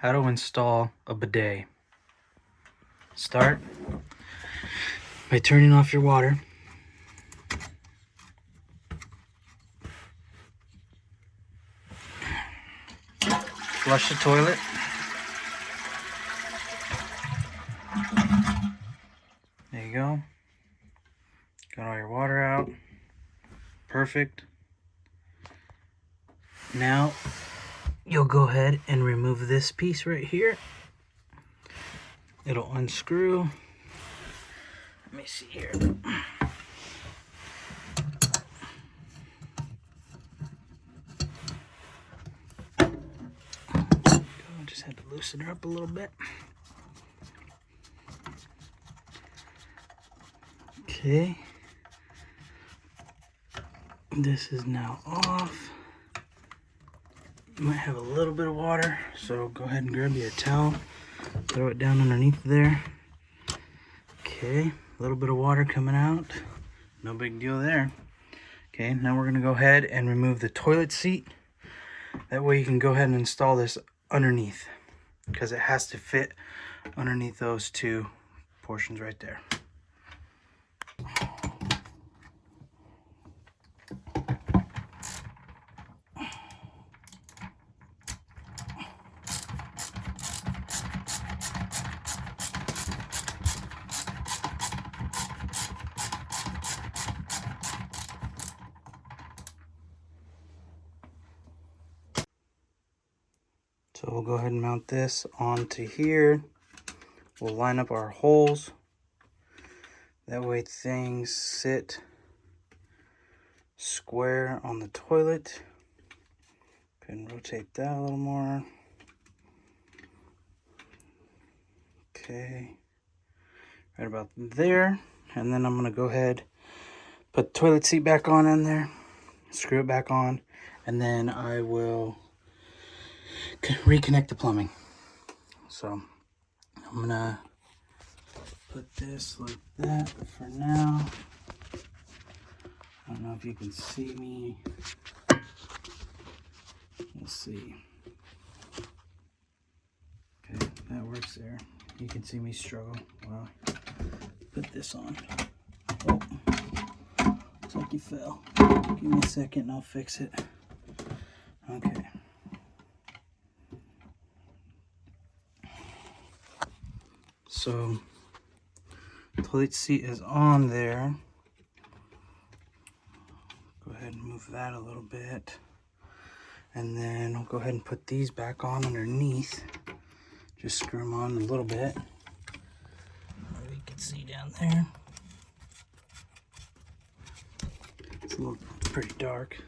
How to install a bidet. Start by turning off your water. Flush the toilet. There you go. Got all your water out. Perfect. Now you'll go ahead and remove this piece right here. It'll unscrew. Let me see here. Just had to loosen her up a little bit. Okay. This is now off. You might have a little bit of water, so go ahead and grab you a towel, throw it down underneath there. Okay, a little bit of water coming out. No big deal there. Okay, now we're gonna go ahead and remove the toilet seat. That way you can go ahead and install this underneath, because it has to fit underneath those two portions right there. So we'll go ahead and mount this onto here. We'll line up our holes. That way things sit square on the toilet. Go ahead and rotate that a little more. Okay, right about there. And then I'm gonna go ahead, put the toilet seat back on in there, screw it back on, and then I will reconnect the plumbing. So I'm gonna put this like that for now. I don't know if you can see me. Let's see. Okay, that works there. You can see me struggle while I put this on. Oh, looks like you fell. Give me a second and I'll fix it. Okay. So, toilet seat is on there. Go ahead and move that a little bit. And then I'll go ahead and put these back on underneath. Just screw them on a little bit. Maybe you can see down there. It's pretty dark.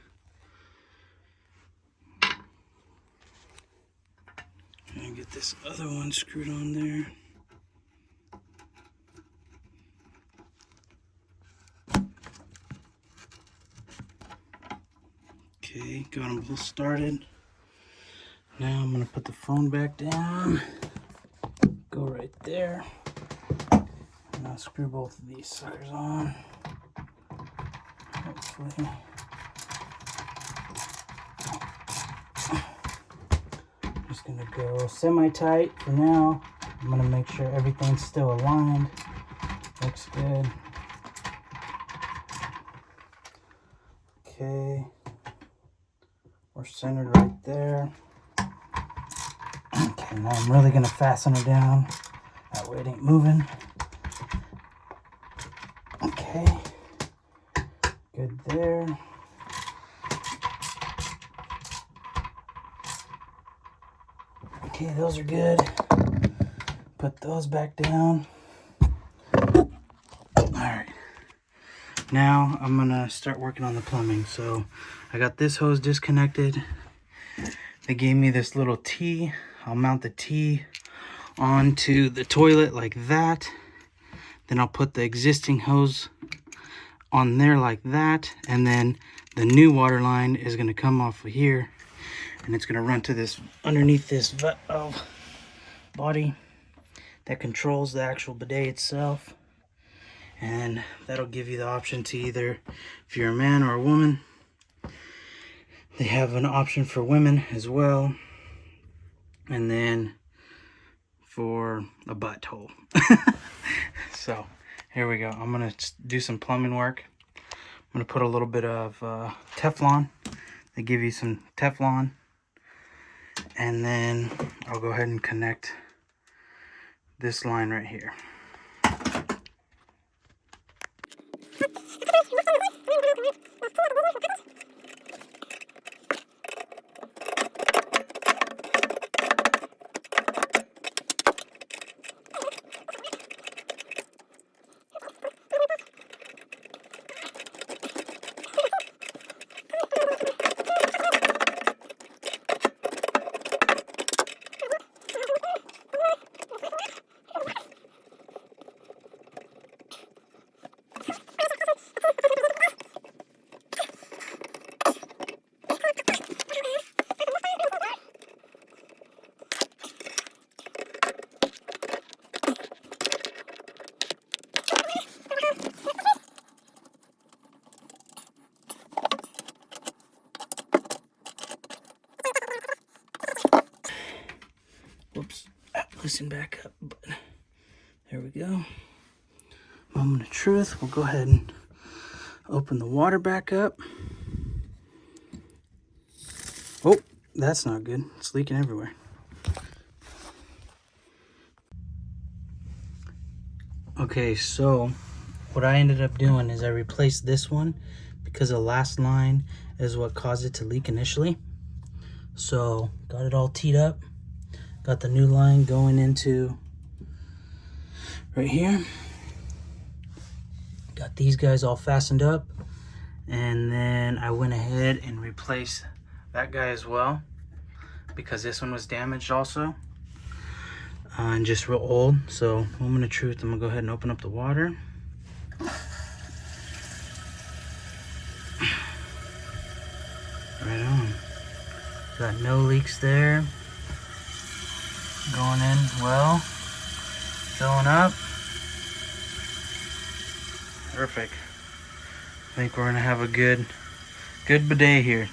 And get this other one screwed on there. Okay, got them both started. Now I'm gonna put the phone back down. Go right there. And I'll screw both of these suckers on. Hopefully. Just gonna go semi-tight for now. I'm gonna make sure everything's still aligned. Looks good. Okay. We're centered right there. Okay, now I'm really gonna fasten her down. That way it ain't moving. Okay. Good there. Okay, those are good. Put those back down. Alright. Now I'm gonna start working on the plumbing. So I got this hose disconnected. They gave me this little T. I'll mount the T onto the toilet like that. Then I'll put the existing hose on there like that. And then the new water line is gonna come off of here. And it's gonna run to this, underneath this body that controls the actual bidet itself. And that'll give you the option to either, if you're a man or a woman, they have an option for women as well. And then for a butthole. So here we go. I'm gonna do some plumbing work. I'm gonna put a little bit of Teflon. They give you some Teflon, and then I'll go ahead and connect this line right here. Whoops, loosen back up, but there we go. Moment of truth. We'll go ahead and open the water back up. Oh, that's not good. It's leaking everywhere. Okay, so what I ended up doing is I replaced this one because the last line is what caused it to leak initially. So got it all teed up. Got the new line going into right here. Got these guys all fastened up. And then I went ahead and replaced that guy as well, because this one was damaged also. And just real old. So moment of truth, I'm gonna go ahead and open up the water. Right on. Got no leaks there. Going in well, filling up. Perfect. I think we're gonna have a good bidet here.